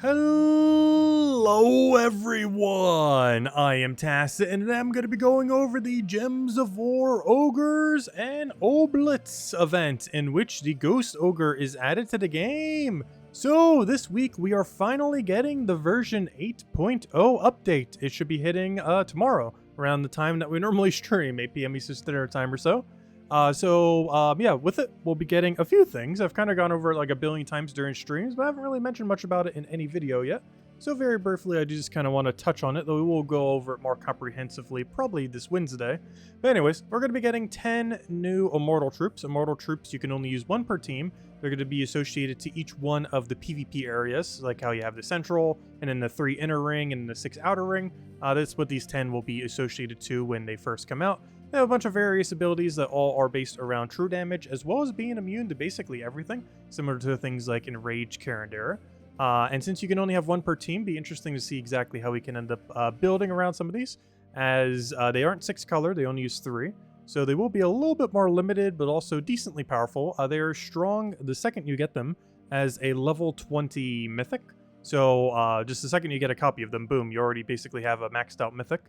Hello everyone, I am Tacit and I'm going to be going over the Gems of War Ogres and Oubliettes event in which the Ghost Ogre is added to the game. So this week we are finally getting the version 8.0 update. It should be hitting tomorrow around the time that we normally stream, 8 p.m. Eastern Standard Time or so. Yeah, with it, we'll be getting a few things. I've kind of gone over it like a billion times during streams, but I haven't really mentioned much about it in any video yet. So very briefly, I just kind of want to touch on it, though we will go over it more comprehensively probably this Wednesday. But anyways, we're going to be getting 10 new Immortal Troops. Immortal Troops, you can only use one per team. They're going to be associated to each one of the PvP areas, like how you have the central, and then the 3 inner ring, and the 6 outer ring. That's what these 10 will be associated to when they first come out. They have a bunch of various abilities that all are based around true damage, as well as being immune to basically everything, similar to things like Enraged Carandera. And since you can only have one per team, be interesting to see exactly how we can end up building around some of these, as they aren't 6 color, they only use 3. So they will be a little bit more limited, but also decently powerful. They are strong the second you get them as a level 20 mythic. So just the second you get a copy of them, boom, you already basically have a maxed out mythic.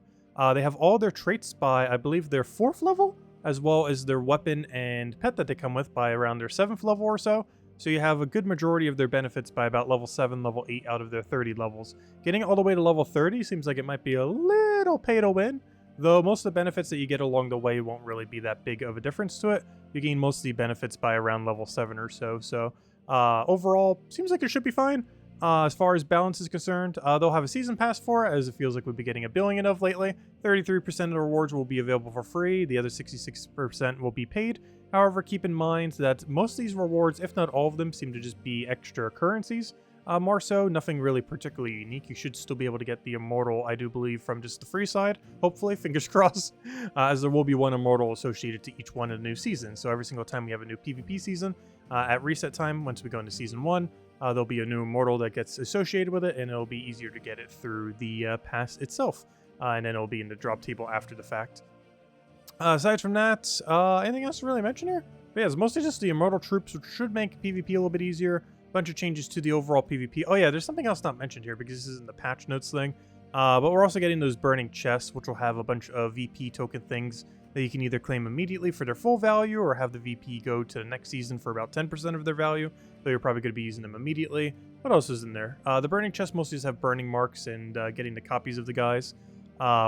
They have all their traits by, I believe, their 4th level, as well as their weapon and pet that they come with by around their 7th level or so. So you have a good majority of their benefits by about level 7, level 8 out of their 30 levels. Getting all the way to level 30 seems like it might be a little pay to win, though most of the benefits that you get along the way won't really be that big of a difference to it. You gain most of the benefits by around level 7 or so. So overall, seems like it should be fine. As far as balance is concerned, they'll have a season pass for it, as it feels like we've been getting a billion of lately. 33% of the rewards will be available for free. The other 66% will be paid. However, keep in mind that most of these rewards, if not all of them, seem to just be extra currencies. More so, nothing really particularly unique. You should still be able to get the Immortal, I do believe, from just the free side. Hopefully, fingers crossed, as there will be one Immortal associated to each one of the new seasons. So every single time we have a new PvP season, at reset time, once we go into Season 1, there'll be a new Immortal that gets associated with it, and it'll be easier to get it through the pass itself. And then it'll be in the drop table after the fact. Aside from that, anything else to really mention here? But yeah, it's mostly just the Immortal Troops, which should make PvP a little bit easier. Bunch of changes to the overall PvP. Oh yeah, there's something else not mentioned here because this isn't the patch notes thing. But we're also getting those burning chests, which will have a bunch of VP token things that you can either claim immediately for their full value or have the VP go to the next season for about 10% of their value, though you're probably going to be using them immediately. What else is in there? The burning chests mostly just have burning marks and getting the copies of the guys,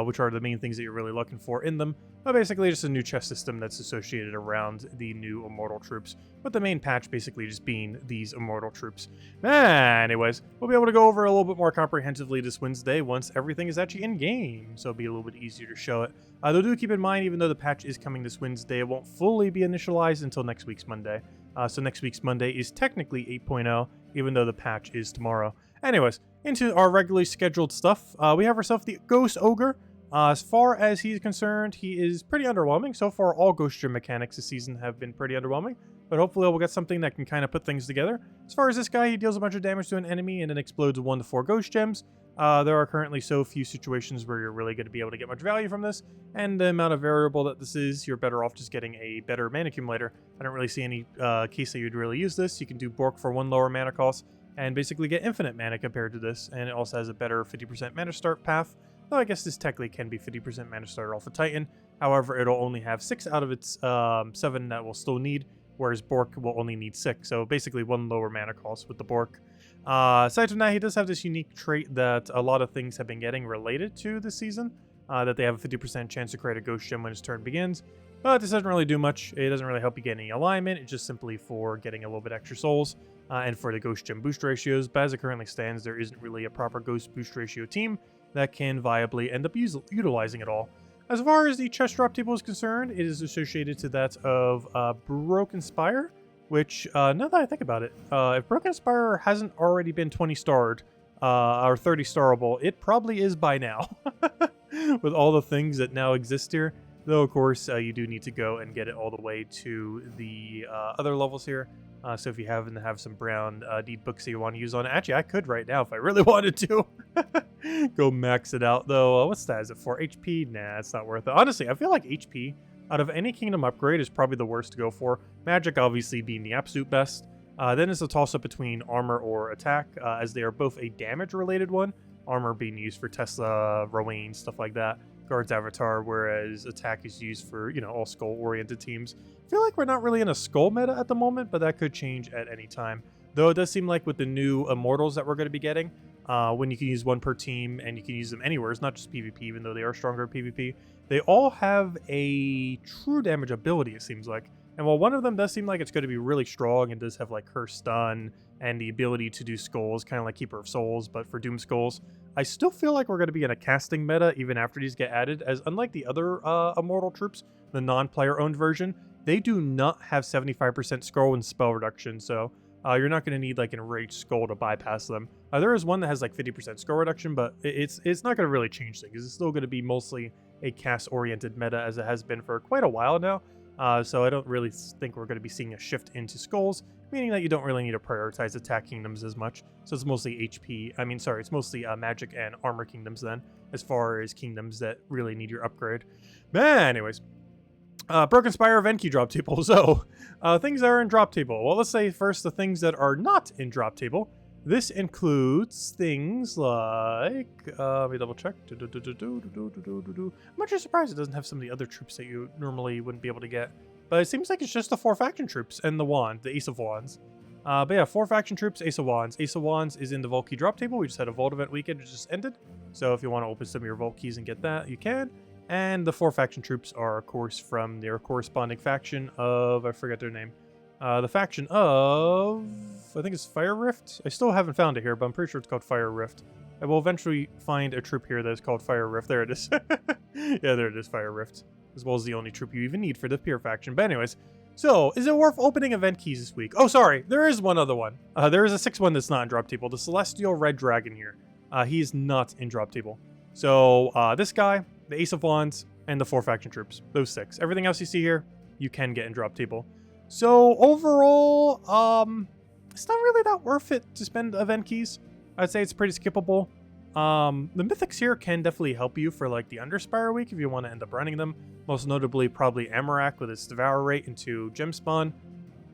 which are the main things that you're really looking for in them. But basically just a new chest system that's associated around the new Immortal Troops, with the main patch basically just being these Immortal Troops. Anyways, we'll be able to go over a little bit more comprehensively this Wednesday once everything is actually in-game, so it'll be a little bit easier to show it. Though do keep in mind, even though the patch is coming this Wednesday, it won't fully be initialized until next week's Monday. So next week's Monday is technically 8.0, even though the patch is tomorrow. Anyways, into our regularly scheduled stuff, we have ourselves the Ghost Ogre. As far as he's concerned, he is pretty underwhelming. So far, all Ghost Gem mechanics this season have been pretty underwhelming, but hopefully we'll get something that can kind of put things together. As far as this guy, he deals a bunch of damage to an enemy and then explodes 1 to 4 Ghost Gems. There are currently so few situations where you're really going to be able to get much value from this, and the amount of variable that this is, you're better off just getting a better mana accumulator. I don't really see any case that you'd really use this. You can do Bork for 1 lower mana cost and basically get infinite mana compared to this, and it also has a better 50% mana start path. Though I guess this technically can be 50% mana starter off a Titan. However, it'll only have 6 out of its 7 that will still need, whereas Bork will only need 6. So basically 1 lower mana cost with the Bork. Aside from that, he does have this unique trait that a lot of things have been getting related to this season. That they have a 50% chance to create a Ghost Gem when his turn begins. But this doesn't really do much. It doesn't really help you get any alignment. It's just simply for getting a little bit extra souls and for the Ghost Gem boost ratios. But as it currently stands, there isn't really a proper Ghost boost ratio team that can viably end up utilizing it all. As far as the chest drop table is concerned, it is associated to that of Broken Spire, which, now that I think about it, if Broken Spire hasn't already been 20 starred, or 30 starable, it probably is by now, with all the things that now exist here. Though, of course, you do need to go and get it all the way to the other levels here. So if you happen to have some brown deed books that you want to use on it, actually, I could right now if I really wanted to. Go max it out, though. What's that? Is it for HP? Nah, it's not worth it. Honestly, I feel like HP, out of any kingdom upgrade, is probably the worst to go for. Magic, obviously, being the absolute best. Then it's a toss-up between armor or attack, as they are both a damage-related one. Armor being used for Tesla, Rowan, stuff like that. Guard's Avatar, whereas attack is used for, you know, all skull-oriented teams. I feel like we're not really in a skull meta at the moment, but that could change at any time. Though it does seem like with the new Immortals that we're going to be getting, when you can use one per team and you can use them anywhere, it's not just PvP, even though they are stronger in PvP. They all have a true damage ability, it seems like. And while one of them does seem like it's going to be really strong and does have like her stun and the ability to do skulls, kind of like Keeper of Souls, but for Doom Skulls, I still feel like we're going to be in a casting meta even after these get added, as unlike the other Immortal Troops, the non-player owned version, they do not have 75% scroll and spell reduction, so you're not going to need like an Enraged Skull to bypass them. There is one that has like 50% scroll reduction, but it's not going to really change things. It's still going to be mostly a cast-oriented meta as it has been for quite a while now. So I don't really think we're going to be seeing a shift into skulls, meaning that you don't really need to prioritize attack kingdoms as much. So it's mostly it's mostly magic and armor kingdoms then, as far as kingdoms that really need your upgrade. But anyways, Broken Spire event key drop table. So things that are in drop table. Well, let's say first the things that are not in drop table. This includes things like, let me double check. I'm actually surprised it doesn't have some of the other troops that you normally wouldn't be able to get. But it seems like it's just the 4 faction troops and the wand, the Ace of Wands. But yeah, 4 faction troops, Ace of Wands. Ace of Wands is in the Vault Key drop table. We just had a Vault event weekend, it just ended. So if you want to open some of your Vault Keys and get that, you can. And the 4 faction troops are, of course, from their corresponding faction of, I forget their name. The faction of, I think it's Fire Rift. I still haven't found it here, but I'm pretty sure it's called Fire Rift. I will eventually find a troop here that is called Fire Rift. There it is. Yeah, there it is, Fire Rift. As well as the only troop you even need for the Pir faction. But anyways, so is it worth opening event keys this week? Oh, sorry, there is one other one. There is a 6-1 that's not in drop table. The Celestial Red Dragon here. He is not in drop table. So this guy, the Ace of Wands, and the 4 faction troops. Those 6. Everything else you see here, you can get in drop table. So overall, it's not really that worth it to spend event keys. I'd say it's pretty skippable. The mythics here can definitely help you for like the Underspire week if you want to end up running them. Most notably, probably Amarak with its Devour rate into Gem Spawn.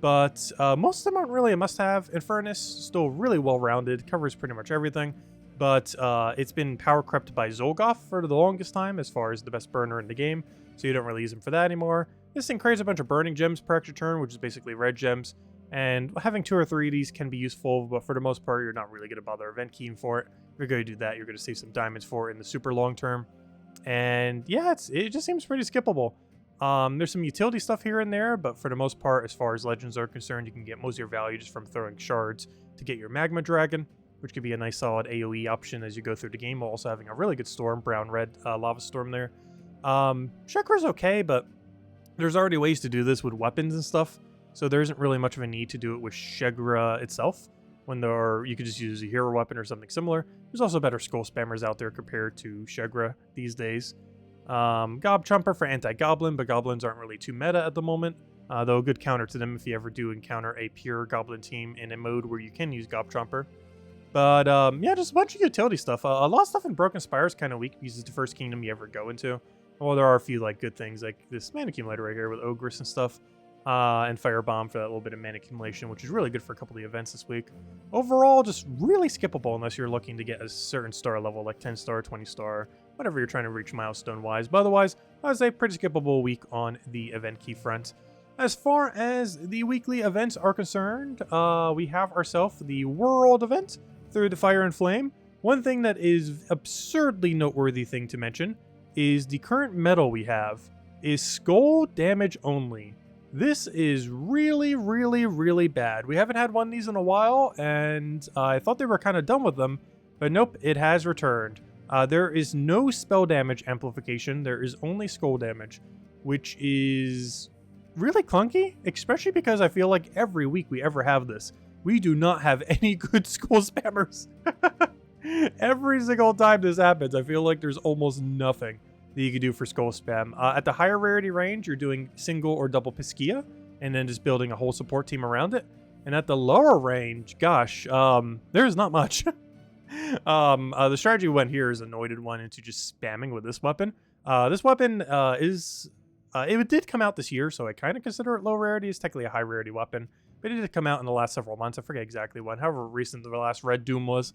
But most of them aren't really a must-have. Infernus, still really well-rounded, covers pretty much everything. But it's been power crept by Zolgoth for the longest time as far as the best burner in the game. So you don't really use him for that anymore. This thing creates a bunch of burning gems per extra turn, which is basically red gems. And having 2 or 3 of these can be useful, but for the most part, you're not really going to bother event keying for it. If you're going to do that, you're going to save some diamonds for it in the super long term. And yeah, it just seems pretty skippable. There's some utility stuff here and there, but for the most part, as far as legends are concerned, you can get most of your value just from throwing shards to get your Magma Dragon, which could be a nice solid AoE option as you go through the game, while also having a really good storm, brown-red lava storm there. Shakra's okay, but there's already ways to do this with weapons and stuff, so there isn't really much of a need to do it with Shegra itself, when you could just use a hero weapon or something similar. There's also better skull spammers out there compared to Shegra these days. Gob Chomper for anti-goblin, but goblins aren't really too meta at the moment, though a good counter to them if you ever do encounter a pure goblin team in a mode where you can use Gob Chomper. But yeah, just a bunch of utility stuff. A lot of stuff in Broken Spire is kind of weak because it's the first kingdom you ever go into. Well, there are a few like good things, like this mana accumulator right here with Ogres and stuff, and Firebomb for that little bit of mana accumulation, which is really good for a couple of the events this week. Overall, just really skippable unless you're looking to get a certain star level, like 10 star, 20 star, whatever you're trying to reach milestone-wise. But otherwise, I would say pretty skippable week on the event key front. As far as the weekly events are concerned, we have ourselves the World event through the Fire and Flame. One thing that is absurdly noteworthy thing to mention is the current medal we have is skull damage only. This is really, really, really bad. We haven't had one of these in a while, and I thought they were kind of done with them, but nope, it has returned. There is no spell damage amplification. There is only skull damage, which is really clunky, especially because I feel like every week we ever have this, we do not have any good skull spammers. Every single time this happens, I feel like there's almost nothing that you can do for skull spam. At the higher rarity range, you're doing single or double Piskia, and then just building a whole support team around it. And at the lower range, gosh, there's not much. The strategy we went here is anointed one into just spamming with this weapon. This weapon it did come out this year, so I kind of consider it low rarity. It's technically a high rarity weapon. but it did come out in the last several months. I forget exactly when, however recent the last Red Doom was.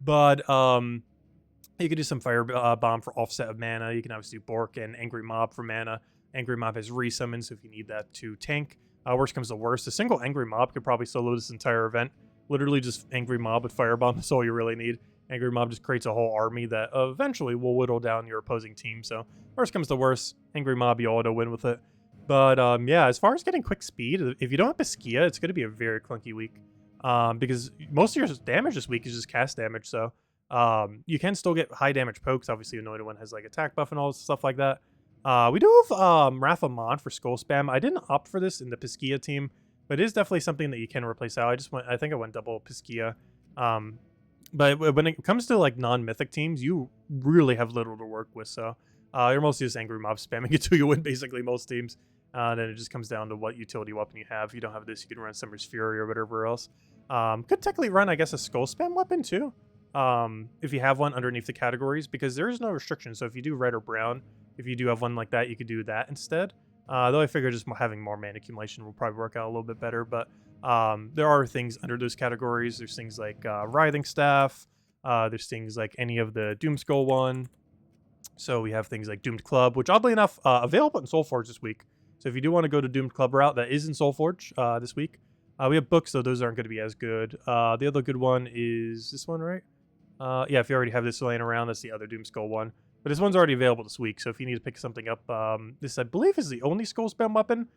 But you could do some Fire Bomb for offset of mana. You can obviously do Bork and Angry Mob for mana. Angry Mob has resummon, so if you need that to tank. Worst comes to worst, a single Angry Mob could probably solo this entire event. Literally just Angry Mob with Firebomb, that's all you really need. Angry Mob just creates a whole army that eventually will whittle down your opposing team. So worst comes to worst, Angry Mob, you auto win with it. But yeah, as far as getting quick speed, if you don't have Piskia, it's going to be a very clunky week. Because most of your damage this week is just cast damage. So you can still get high damage pokes. Obviously, Anointed One has like attack buff and all stuff like that. We do have Wrath of Mon for Skull Spam. I didn't opt for this in the Piskia team, but it is definitely something that you can replace out. I think I went double Piskia. But when it comes to like non-mythic teams, you really have little to work with. So you're mostly just Angry Mob spamming until you win basically most teams. Then it just comes down to what utility weapon you have. If you don't have this, you can run Summer's Fury or whatever else. Could technically run, I guess, a Skull Spam weapon too. If you have one underneath the categories, because there is no restriction. So if you do red or brown, if you do have one like that, you could do that instead. Though I figure just having more mana accumulation will probably work out a little bit better. But there are things under those categories. There's things like Writhing Staff. There's things like any of the Doomskull one. So we have things like Doomed Club, which oddly enough, available in Soulforge this week. So if you do want to go to Doomed Club route, that is in Soulforge this week. We have books, though those aren't going to be as good. The other good one is this one, right? Yeah, if you already have this laying around, that's the other Doomskull one. But this one's already available this week, so if you need to pick something up, this, I believe, is the only Skull Spam weapon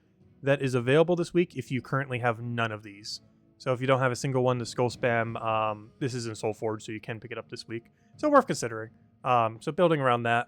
that is available this week if you currently have none of these. So if you don't have a single one to Skull Spam, this is in Soulforge, so you can pick it up this week. So worth considering. So building around that,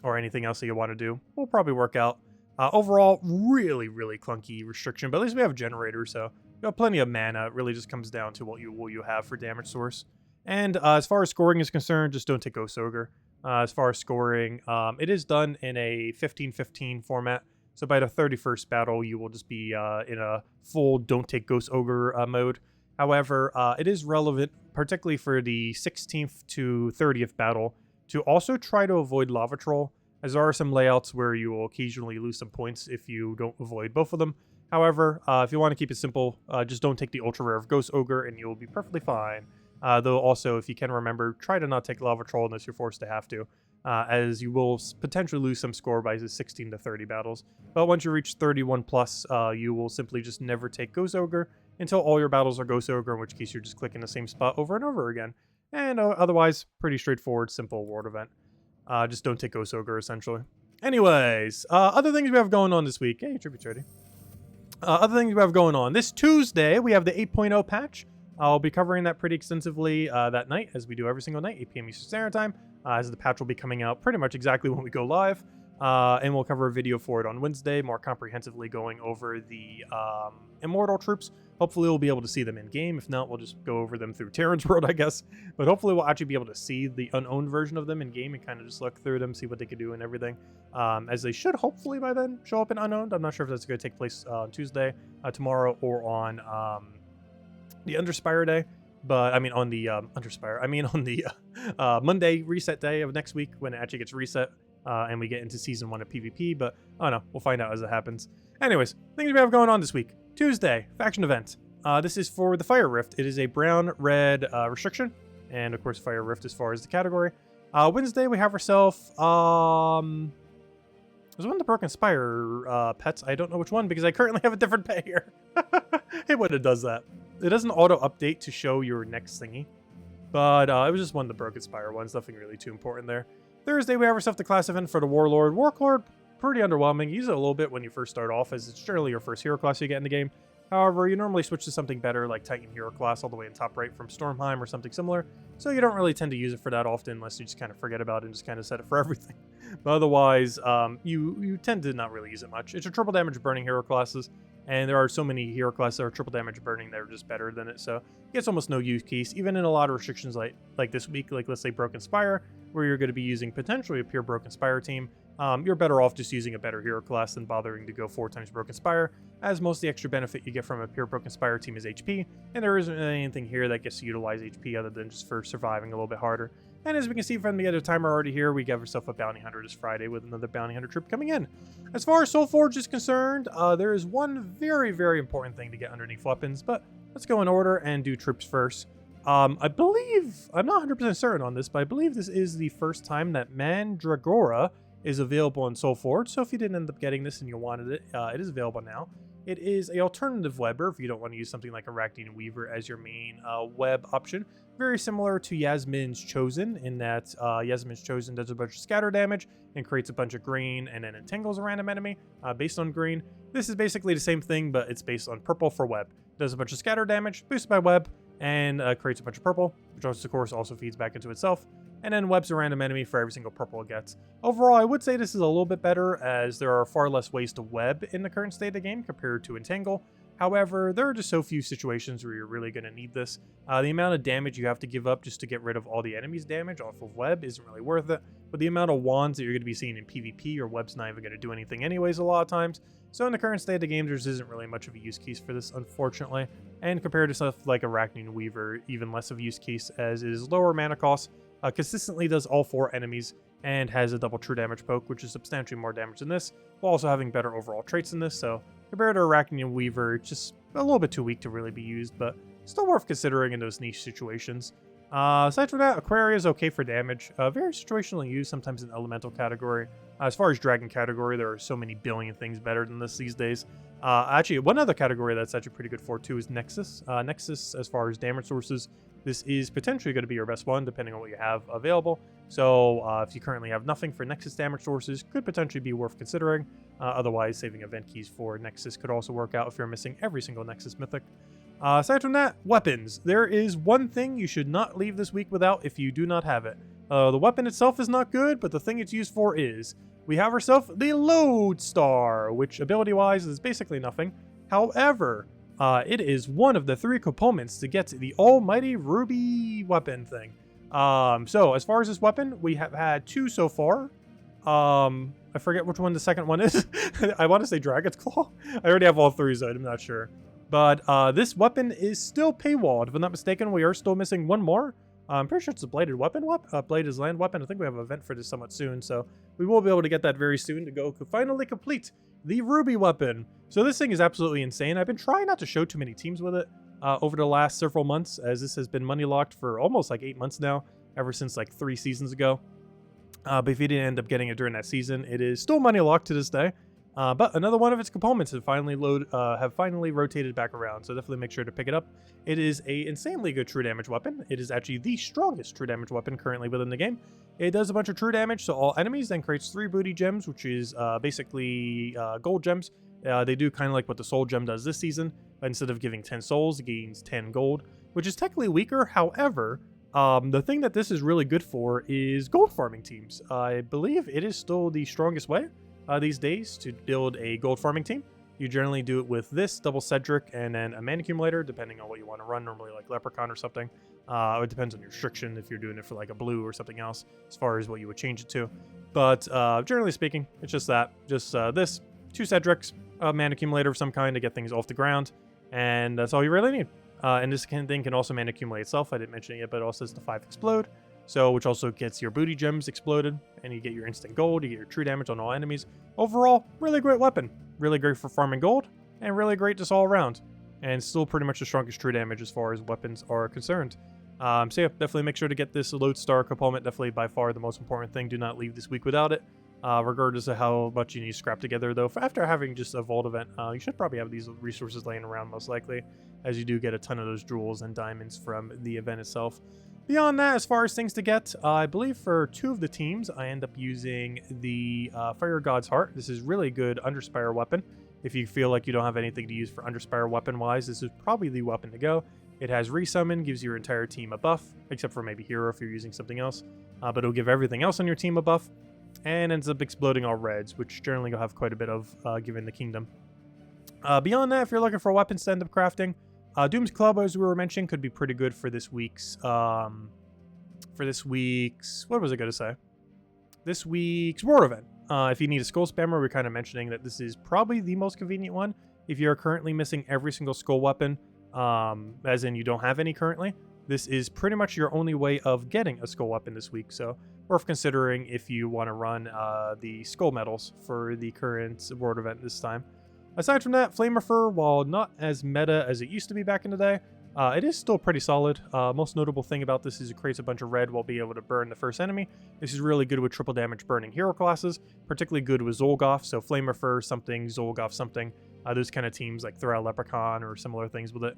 or anything else that you want to do, will probably work out. Overall, really, really clunky restriction, but at least we have a generator, so you have plenty of mana. It really just comes down to what you have for damage source. And as far as scoring is concerned, just don't take Ghost Ogre. As far as scoring, it is done in a 15-15 format. So by the 31st battle, you will just be in a full don't take Ghost Ogre mode. However, it is relevant, particularly for the 16th to 30th battle, to also try to avoid Lava Troll, as there are some layouts where you will occasionally lose some points if you don't avoid both of them. However, if you want to keep it simple, just don't take the ultra rare of Ghost Ogre and you'll be perfectly fine. Though also, if you can remember, try to not take Lava Troll unless you're forced to have to, as you will potentially lose some score by the 16 to 30 battles. But once you reach 31 plus, you will simply just never take Ghost Ogre until all your battles are Ghost Ogre, in which case you're just clicking the same spot over and over again. And otherwise, pretty straightforward, simple award event. Just don't take Ghost Ogre, essentially. Anyways, other things we have going on this week. Hey, Tributary. Other things we have going on. This Tuesday, we have the 8.0 patch. I'll be covering that pretty extensively that night, as we do every single night, 8 p.m. Eastern Standard Time, as the patch will be coming out pretty much exactly when we go live. And we'll cover a video for it on Wednesday, more comprehensively going over the Immortal Troops. Hopefully we'll be able to see them in-game. If not, we'll just go over them through Terran's World, I guess. But hopefully we'll actually be able to see the unowned version of them in-game and kind of just look through them, see what they can do and everything. As they should hopefully by then show up in unowned. I'm not sure if that's going to take place on Tuesday, tomorrow, or on the Underspire day. But I mean on the Underspire. I mean on the Monday reset day of next week when it actually gets reset. And we get into Season 1 of PvP, but I don't know. We'll find out as it happens. Anyways, things we have going on this week. Tuesday, faction event. This is for the Fire Rift. It is a brown-red restriction, and of course Fire Rift as far as the category. Wednesday, we have ourselves... there's one of the Broken Spire pets. I don't know which one, because I currently have a different pet here. Hey, when it does that. It doesn't auto-update to show your next thingy, but it was just one of the Broken Spire ones. Nothing really too important there. Thursday, we have ourselves the class event for the Warlord. Warlord, pretty underwhelming. Use it a little bit when you first start off, as it's generally your first hero class you get in the game. However, you normally switch to something better, like Titan hero class all the way in top right from Stormheim or something similar. So you don't really tend to use it for that often, unless you just kind of forget about it and just kind of set it for everything. But otherwise, you tend to not really use it much. It's a triple damage burning hero classes, and there are so many hero classes that are triple damage burning that are just better than it. So it gets almost no use case, even in a lot of restrictions like this week, like let's say Broken Spire, where you're going to be using potentially a pure Broken Spire team. you're better off just using a better hero class than bothering to go 4 times Broken Spire, as most of the extra benefit you get from a pure Broken Spire team is HP, and there isn't really anything here that gets to utilize HP other than just for surviving a little bit harder. And as we can see from the other timer already here, we give ourselves a Bounty Hunter this Friday with another Bounty Hunter troop coming in. As far as Soul Forge is concerned, there is one very, very important thing to get underneath weapons, but let's go in order and do troops first. I believe, I'm not 100% certain on this, but I believe this is the first time that Mandragora is available in Soul Forge, so if you didn't end up getting this and you wanted it, it is available now. It is an alternative webber if you don't want to use something like Arachne Weaver as your main web option. Very similar to Yasmin's Chosen in that Yasmin's Chosen does a bunch of scatter damage and creates a bunch of green and then entangles a random enemy based on green. This is basically the same thing, but it's based on purple for web. Does a bunch of scatter damage, boosted by web, and creates a bunch of purple, which of course also feeds back into itself. And then webs a random enemy for every single purple it gets. Overall, I would say this is a little bit better, as there are far less ways to web in the current state of the game compared to entangle. However, there are just so few situations where you're really going to need this. The amount of damage you have to give up just to get rid of all the enemies' damage off of web isn't really worth it. But the amount of wands that you're going to be seeing in PvP, or web's not even going to do anything anyways a lot of times. So in the current state of the game, there isn't really much of a use case for this, unfortunately. And compared to stuff like Arachne Weaver, even less of a use case, as it is lower mana cost. Consistently does all 4 enemies and has a double true damage poke, which is substantially more damage than this, while also having better overall traits than this. So compared to Arachne Weaver, it's just a little bit too weak to really be used, but still worth considering in those niche situations. Aside from that, Aquaria is okay for damage. Very situationally used, sometimes in elemental category. As far as dragon category, there are so many billion things better than this these days. Actually, one other category that's actually pretty good for too is Nexus. Nexus, as far as damage sources, this is potentially going to be your best one, depending on what you have available. So if you currently have nothing for Nexus damage sources, could potentially be worth considering. Otherwise, saving event keys for Nexus could also work out if you're missing every single Nexus mythic. Aside from that, weapons. There is one thing you should not leave this week without if you do not have it. The weapon itself is not good, but the thing it's used for is. We have ourselves the Lodestar, which ability-wise is basically nothing. However, it is one of the 3 components to get the almighty ruby weapon thing. So as far as this weapon, we have had 2 so far. I forget which one the second one is. I want to say Dragon's Claw. I already have all 3, so I'm not sure. But this weapon is still paywalled. If I'm not mistaken, we are still missing 1 more. I'm pretty sure it's a bladed weapon. Bladed land weapon. I think we have an event for this somewhat soon, so we will be able to get that very soon to go finally complete the ruby weapon. So this thing is absolutely insane. I've been trying not to show too many teams with it over the last several months, as this has been money locked for almost like 8 months now, ever since like 3 seasons ago. But if you didn't end up getting it during that season, it is still money locked to this day. But another one of its components have finally rotated back around, so definitely make sure to pick it up. It is a insanely good true damage weapon. It is actually the strongest true damage weapon currently within the game. It does a bunch of true damage to all enemies, then creates 3 booty gems, which is basically gold gems. They do kind of like what the soul gem does this season. Instead of giving 10 souls, it gains 10 gold, which is technically weaker. However, the thing that this is really good for is gold farming teams. I believe it is still the strongest way these days to build a gold farming team. You generally do it with this, double Cedric, and then a mana accumulator, depending on what you want to run, normally like Leprechaun or something. It depends on your restriction if you're doing it for like a blue or something else, as far as what you would change it to. But generally speaking, it's just that. Just this, 2 Cedrics, a mana accumulator of some kind to get things off the ground, and that's all you really need. And this thing can also mana accumulate itself. I didn't mention it yet, but it also has the 5 explode. So, which also gets your booty gems exploded, and you get your instant gold, you get your true damage on all enemies. Overall, really great weapon. Really great for farming gold, and really great just all around. And still pretty much the strongest true damage as far as weapons are concerned. So yeah, definitely make sure to get this Lodestar component. Definitely by far the most important thing. Do not leave this week without it. Regardless of how much you need to scrap together, though, after having just a vault event, you should probably have these resources laying around most likely, as you do get a ton of those jewels and diamonds from the event itself. Beyond that, as far as things to get, I believe for 2 of the teams, I end up using the Fire God's Heart. This is really good Underspire weapon. If you feel like you don't have anything to use for Underspire weapon-wise, this is probably the weapon to go. It has Resummon, gives your entire team a buff, except for maybe Hero if you're using something else. But it'll give everything else on your team a buff, and ends up exploding all reds, which generally you'll have quite a bit of given the kingdom. Beyond that, if you're looking for weapons to end up crafting, Doom's Club, as we were mentioning, could be pretty good for this week's, what was I going to say? This week's War event. If you need a skull spammer, we're kind of mentioning that this is probably the most convenient one. If you're currently missing every single skull weapon, as in you don't have any currently, this is pretty much your only way of getting a skull weapon this week. So worth considering if you want to run the skull medals for the current World event this time. Aside from that, Flamer, while not as meta as it used to be back in the day, it is still pretty solid. Most notable thing about this is it creates a bunch of red while being able to burn the first enemy. This is really good with triple damage burning hero classes, particularly good with Zolgoth, so Flamer something, Zolgoth something. Those kind of teams like Thrall Leprechaun or similar things with it.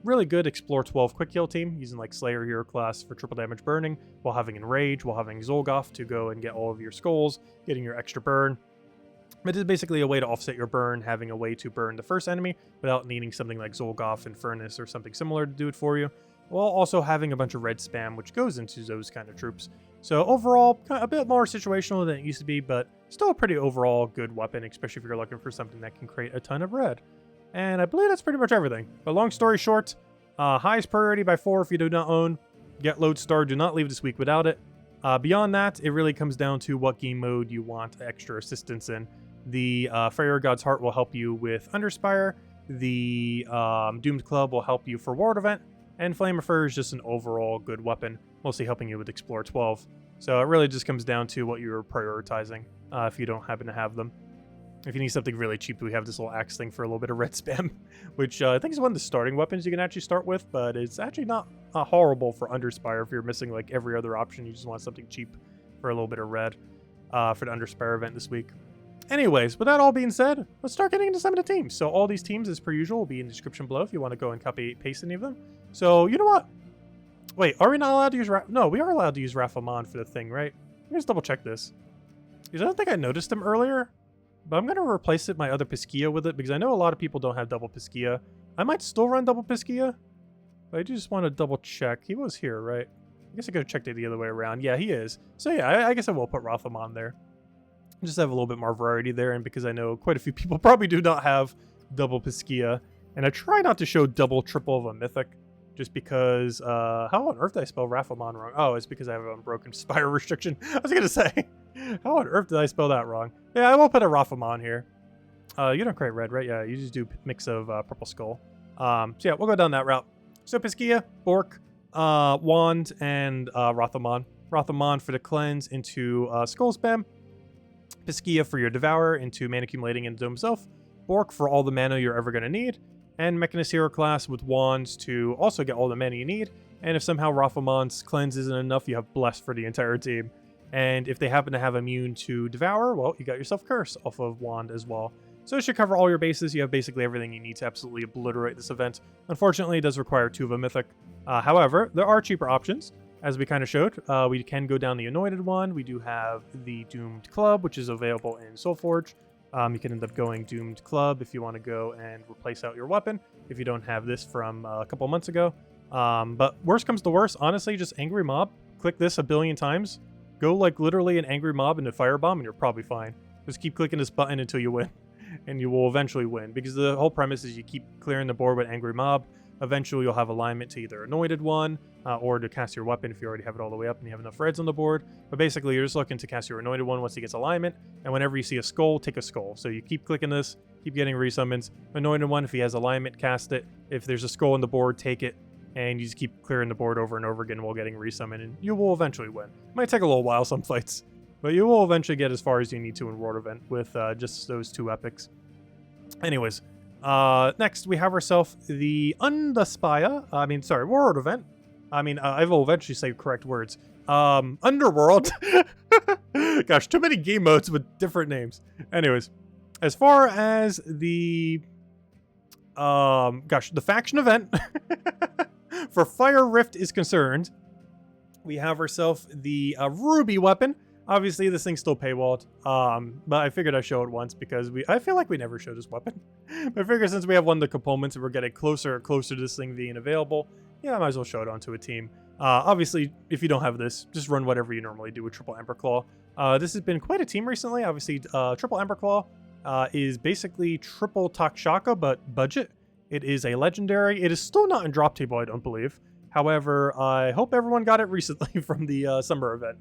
Really good Explore 12 quick kill team using like Slayer hero class for triple damage burning while having Enrage, while having Zolgoth to go and get all of your skulls, getting your extra burn. It is basically a way to offset your burn, having a way to burn the first enemy without needing something like Zolgoth and Furnace or something similar to do it for you, while also having a bunch of red spam, which goes into those kind of troops. So overall, a bit more situational than it used to be, but still a pretty overall good weapon, especially if you're looking for something that can create a ton of red. And I believe that's pretty much everything. But long story short, highest priority by 4 if you do not own. Get Lodestar, do not leave this week without it. Beyond that, it really comes down to what game mode you want extra assistance in. The Fire God's Heart will help you with Underspire. The Doomed Club will help you for World Event. And Flamer is just an overall good weapon, mostly helping you with Explore 12. So it really just comes down to what you're prioritizing if you don't happen to have them. If you need something really cheap, we have this little axe thing for a little bit of red spam, which I think is one of the starting weapons you can actually start with, but it's actually not horrible for Underspire if you're missing like every other option. You just want something cheap for a little bit of red for the Underspire event this week. Anyways, with that all being said, let's start getting into some of the teams. So all these teams, as per usual, will be in the description below if you want to go and copy paste any of them. So you know what? Wait, are we not allowed to use No, we are allowed to use Rafamon for the thing, right? Let me just double check this. Because I don't think I noticed him earlier, but I'm going to replace my other Piskia with it because I know a lot of people don't have double Piskia. I might still run double Piskia, but I just want to double check. He was here, right? I guess I could have checked it the other way around. Yeah, he is. So yeah, I guess I will put Rafamon there. Just have a little bit more variety there, and because I know quite a few people probably do not have double Piskia, and I try not to show double, triple of a mythic, just because, how on earth did I spell Rafamon wrong? Oh, it's because I have an Unbroken Spire restriction. I was gonna say, how on earth did I spell that wrong? Yeah, I will put a Rafamon here. You don't create red, right? Yeah, you just do mix of Purple Skull. So yeah, we'll go down that route. So Piskia, Bork, Wand, and Rathamon. Rathamon for the cleanse into Skull Spam. Piskia for your Devourer into mana accumulating into himself. Bork for all the mana you're ever going to need. And Mechanist Hero class with Wands to also get all the mana you need. And if somehow Rathamon's cleanse isn't enough, you have Bless for the entire team. And if they happen to have immune to Devour, well, you got yourself Curse off of Wand as well. So it should cover all your bases. You have basically everything you need to absolutely obliterate this event. Unfortunately, it does require 2 of a Mythic. However, there are cheaper options. As we kind of showed, we can go down the Anointed one. We do have the Doomed Club, which is available in Soulforge. You can end up going Doomed Club if you want to go and replace out your weapon, if you don't have this from a couple months ago. But worst comes to worst, honestly, just Angry Mob. Click this a billion times. Go like literally an Angry Mob into Firebomb, and you're probably fine. Just keep clicking this button until you win, and you will eventually win. Because the whole premise is you keep clearing the board with Angry Mob. Eventually, you'll have alignment to either Anointed one, or to cast your weapon if you already have it all the way up and you have enough reds on the board. But basically, you're just looking to cast your Anointed one once he gets alignment, and whenever you see a skull, take a skull. So you keep clicking this, keep getting resummons. Anointed one, if he has alignment, cast it. If there's a skull on the board, take it, and you just keep clearing the board over and over again while getting resummoned, and you will eventually win. Might take a little while some fights, but you will eventually get as far as you need to in World Event with just those 2 epics. Anyways, next we have ourselves the World Event. I will eventually say correct words. Underworld. Gosh, too many game modes with different names. Anyways, as far as the the faction event for Fire Rift is concerned, we have ourselves the Ruby weapon. Obviously, this thing's still paywalled, but I figured I'd show it once because I feel like we never showed this weapon. But I figure since we have one of the components and we're getting closer and closer to this thing being available, yeah, I might as well show it onto a team. Obviously, if you don't have this, just run whatever you normally do with Triple Ember Claw. This has been quite a team recently. Obviously, Triple Ember Claw is basically Triple Takshaka, but budget. It is a legendary. It is still not in drop table, I don't believe. However, I hope everyone got it recently from the summer event.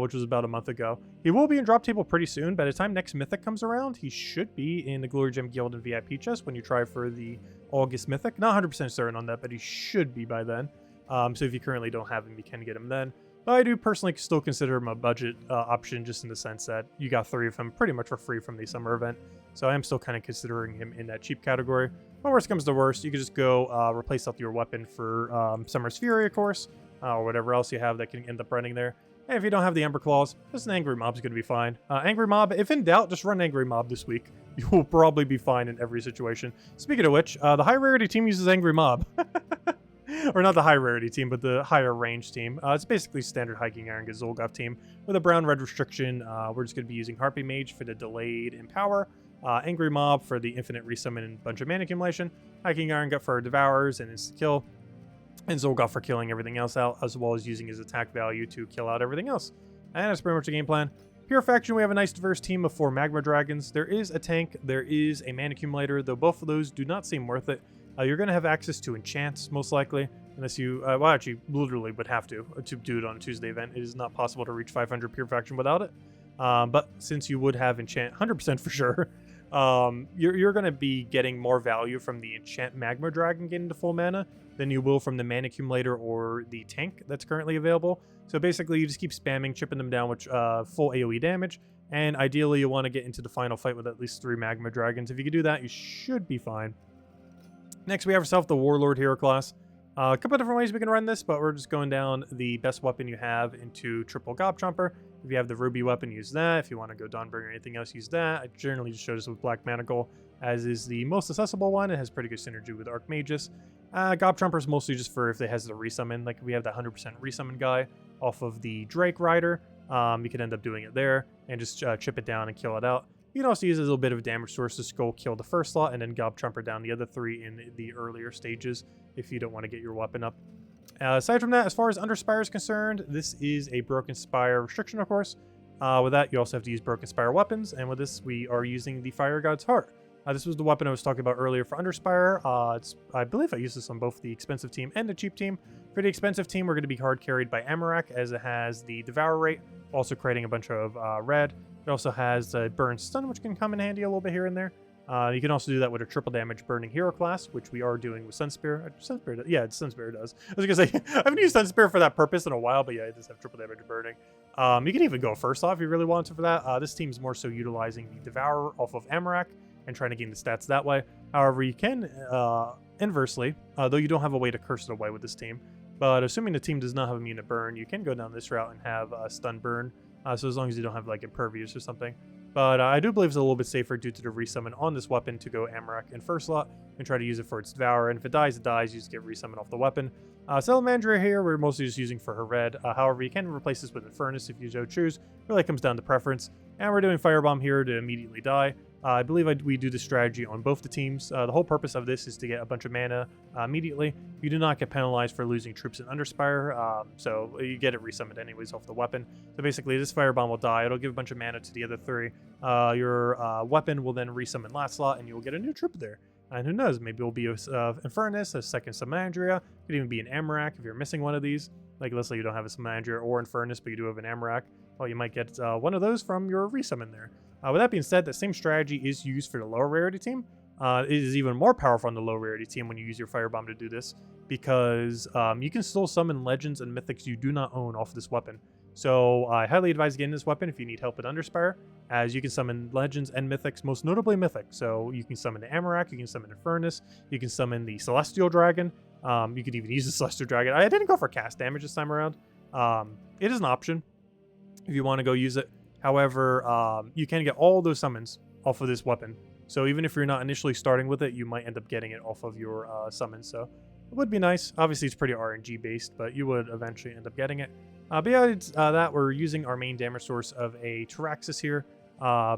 which was about a month ago. He will be in drop table pretty soon. By the time next Mythic comes around, he should be in the Glory Gem Guild and VIP chest when you try for the August Mythic. Not 100% certain on that, but he should be by then. So if you currently don't have him, you can get him then. But I do personally still consider him a budget option, just in the sense that you got 3 of him pretty much for free from the summer event. So I am still kind of considering him in that cheap category. But worst comes to worst, you can just go replace out your weapon for Summer's Fury, of course, or whatever else you have that can end up running there. And if you don't have the Ember Claws, just an Angry Mob's going to be fine. Angry Mob, if in doubt, just run Angry Mob this week. You will probably be fine in every situation. Speaking of which, the high rarity team uses Angry Mob. Or not the high rarity team, but the higher range team. It's basically standard Hiking Iron Zolgov team with a brown-red restriction. We're just going to be using Harpy Mage for the delayed Empower, Angry Mob for the infinite resummon and bunch of mana accumulation, Hiking Iron Gut for our Devours and instant kill, and Zolgov for killing everything else out, as well as using his attack value to kill out everything else. And that's pretty much the game plan. Pure faction, we have a nice diverse team of 4 Magma Dragons. There is a tank, there is a mana accumulator, though both of those do not seem worth it. You're going to have access to enchants, most likely, unless you, well, actually, literally would have to do it on a Tuesday event. It is not possible to reach 500 Pure Faction without it. But since you would have enchant 100% for sure, you're going to be getting more value from the enchant Magma Dragon getting to full mana than you will from the mana accumulator or the tank that's currently available. So basically, you just keep spamming, chipping them down with full AoE damage, and ideally, you want to get into the final fight with at least 3 Magma Dragons. If you can do that, you should be fine. Next, we have ourselves the Warlord hero class. A couple of different ways we can run this, but we're just going down the best weapon you have into triple Gob Chomper. If you have the Ruby weapon, use that. If you want to go Dawnbringer or anything else, use that. I generally just show this with Black Manacle, as is the most accessible one. It has pretty good synergy with Archmagus. Gob Chomper is mostly just for if it has the resummon. Like, we have the 100% resummon guy off of the Drake Rider. You can end up doing it there and just chip it down and kill it out. You can also use it as a little bit of a damage source to skull kill the first slot and then Gob Chomper down the other 3 in the earlier stages if you don't want to get your weapon up. Aside from that, as far as Under Spire is concerned, this is a Broken Spire restriction, of course. With that, you also have to use Broken Spire weapons, and with this, we are using the Fire God's Heart. This was the weapon I was talking about earlier for Under Spire. I believe I used this on both the expensive team and the cheap team. For the expensive team, we're going to be hard carried by Amarak, as it has the Devour rate, also creating a bunch of red. It also has Burn Stun, which can come in handy a little bit here and there. You can also do that with a triple damage burning hero class, which we are doing with Sunspear. Yeah, Sunspear does. I was going to say, I haven't used Sunspear for that purpose in a while, but yeah, it does have triple damage burning. You can even go first off if you really want to for that. This team's more so utilizing the Devourer off of Amarak and trying to gain the stats that way. However, you can, inversely, though you don't have a way to curse it away with this team, but assuming the team does not have immune to burn, you can go down this route and have stun burn. So as long as you don't have like Impervious or something. But I do believe it's a little bit safer due to the resummon on this weapon to go Amarak in first slot and try to use it for its Devour. And if it dies, it dies. You just get resummon off the weapon. Salamandra here, we're mostly just using for her red. However, you can replace this with Infernus if you so choose. Really comes down to preference. And we're doing Firebomb here to immediately die. I believe we do this strategy on both the teams. The whole purpose of this is to get a bunch of mana immediately. You do not get penalized for losing troops in Underspire, so you get it resummoned anyways off the weapon. So basically, this Firebomb will die. It'll give a bunch of mana to the other 3. Your weapon will then resummon last slot, and you will get a new troop there. And who knows, maybe it'll be a Infernus, a second Salamandria. Could even be an Amarak if you're missing one of these. Like, let's say you don't have a Salamandria or Infernus, but you do have an Amarak. Well, you might get one of those from your resummon there. With that being said, the same strategy is used for the lower rarity team. It is even more powerful on the low rarity team when you use your Firebomb to do this, because you can still summon legends and mythics you do not own off this weapon. So I highly advise getting this weapon if you need help with Underspire, as you can summon legends and mythics, most notably mythic. So you can summon the Amarak, you can summon Infernus, you can summon the Celestial Dragon. You could even use the Celestial Dragon. I didn't go for cast damage this time around. It is an option if you want to go use it. However, you can get all those summons off of this weapon. So even if you're not initially starting with it, you might end up getting it off of your summons. So it would be nice. Obviously, it's pretty RNG based, but you would eventually end up getting it. But yeah, it's that we're using our main damage source of a Taraxis here.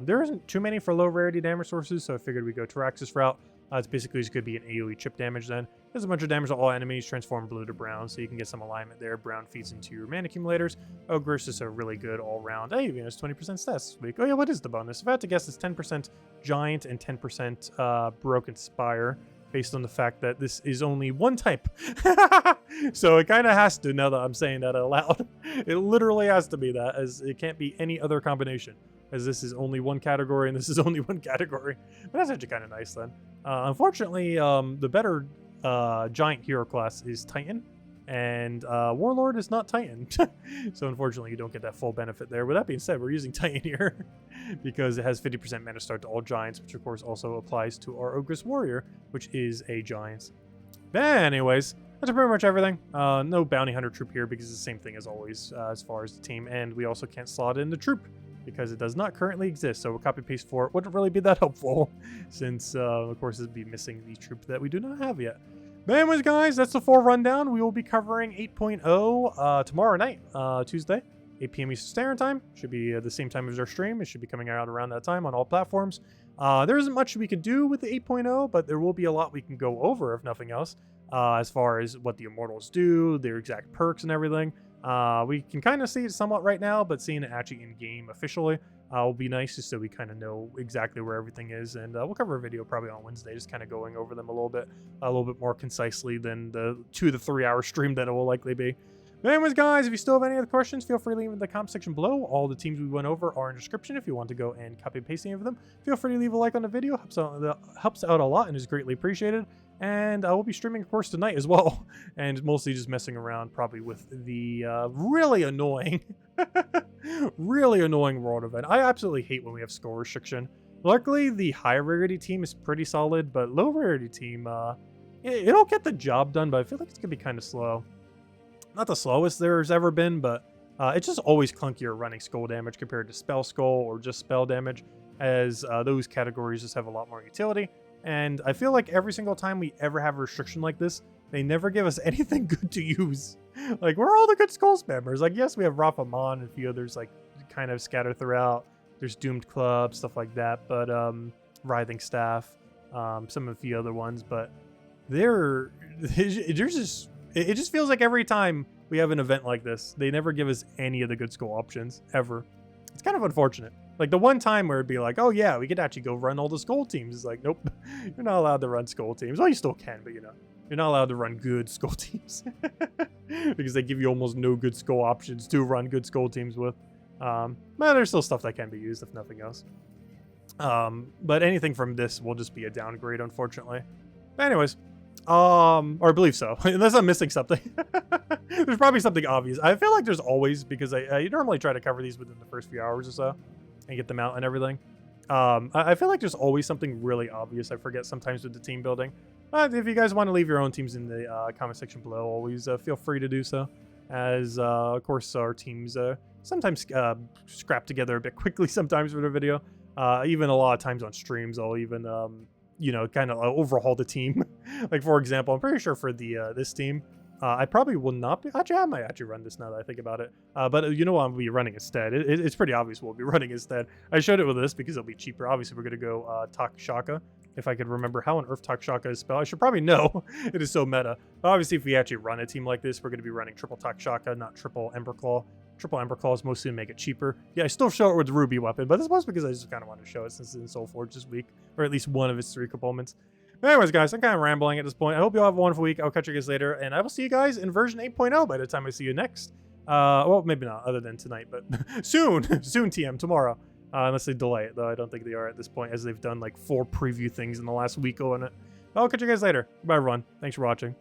There isn't too many for low rarity damage sources, so I figured we'd go Taraxis route. It's basically just going to be an AoE chip damage then. There's a bunch of damage to all enemies, transform blue to brown, so you can get some alignment there. Brown feeds into your mana accumulators. Ogre is just a really good all-round. Hey, you know, it's 20% stats this week. Oh yeah, what is the bonus? If I had to guess, it's 10% Giant and 10% Broken Spire. based on the fact that this is only one type. So it kind of has to, now that I'm saying that out loud. It literally has to be that, as it can't be any other combination, as this is only one category and this is only one category. But that's actually kind of nice then. Unfortunately, the better giant hero class is Titan, and Warlord is not Titan. So unfortunately you don't get that full benefit there. With that being said, we're using Titan here because it has 50% mana start to all giants, which of course also applies to our Ogress Warrior, which is a giant. Anyways, that's pretty much everything. No bounty hunter troop here because it's the same thing as always as far as the team, and we also can't slot in the troop because it does not currently exist, so a copy paste for it wouldn't really be that helpful since of course it'd be missing the troop that we do not have yet. But anyways, guys, that's the full rundown. We will be covering 8.0 tomorrow night, Tuesday, 8 p.m. Eastern Standard Time. Should be the same time as our stream. It should be coming out around that time on all platforms. There isn't much we can do with the 8.0, but there will be a lot we can go over, if nothing else, as far as what the Immortals do, their exact perks and everything. We can kind of see it somewhat right now, but seeing it actually in-game officially will be nice, just so we kind of know exactly where everything is. And we'll cover a video probably on Wednesday, just kind of going over them a little bit more concisely than the 2 to 3 hour stream that it will likely be. But anyways, guys, if you still have any other questions, feel free to leave them in the comment section below. All the teams we went over are in the description if you want to go and copy and paste any of them. Feel free to leave a like on the video. Helps out a lot and is greatly appreciated. And I will be streaming, of course, tonight as well. And mostly just messing around probably with the really annoying world event. I absolutely hate when we have score restriction. Luckily, the high rarity team is pretty solid, but low rarity team, it'll get the job done, but I feel like it's going to be kind of slow. Not the slowest there's ever been, but it's just always clunkier running skull damage compared to spell skull or just spell damage, as those categories just have a lot more utility. And I feel like every single time we ever have a restriction like this, they never give us anything good to use. Like, where are all the good skull spammers? Like, yes, we have Raphamon and a few others, like, kind of scattered throughout. There's Doomed Club, stuff like that, but Writhing Staff, some of the other ones, but it just feels like every time we have an event like this, they never give us any of the good skull options, ever. It's kind of unfortunate. Like, the one time where it'd be like, oh yeah, we could actually go run all the skull teams. It's like, nope, you're not allowed to run skull teams. Well, you still can, but you're not allowed to run good skull teams. Because they give you almost no good skull options to run good skull teams with. But there's still stuff that can be used, if nothing else. But anything from this will just be a downgrade, unfortunately. But anyways, or I believe so, unless I'm missing something. There's probably something obvious. I feel like there's always, because I normally try to cover these within the first few hours or so and get them out and everything. I feel like there's always something really obvious I forget sometimes with the team building. But if you guys want to leave your own teams in the comment section below, always feel free to do so. As, of course, our teams sometimes scrap together a bit quickly sometimes for the video. Even a lot of times on streams, I'll even, kind of overhaul the team. Like, for example, I'm pretty sure for the this team, I probably will not be... Actually, I might actually run this now that I think about it. But you know what I'll be running instead? It's pretty obvious what we'll be running instead. I showed it with this because it'll be cheaper. Obviously, we're going to go Takshaka. If I could remember how on earth Takshaka is spelled. I should probably know. It is so meta. But obviously, if we actually run a team like this, we're going to be running triple Takshaka, not triple Emberclaw. Triple Emberclaw is mostly to make it cheaper. Yeah, I still show it with the Ruby weapon, but this was because I just kind of wanted to show it since it's in Soulforge this week. Or at least one of its 3 components. Anyways, guys, I'm kind of rambling at this point. I hope you all have a wonderful week. I'll catch you guys later, and I will see you guys in version 8.0 by the time I see you next. Well, maybe not, other than tonight, but soon. Soon, TM, tomorrow. Unless they delay it, though I don't think they are at this point, as they've done like 4 preview things in the last week on it. I'll catch you guys later. Bye, everyone. Thanks for watching.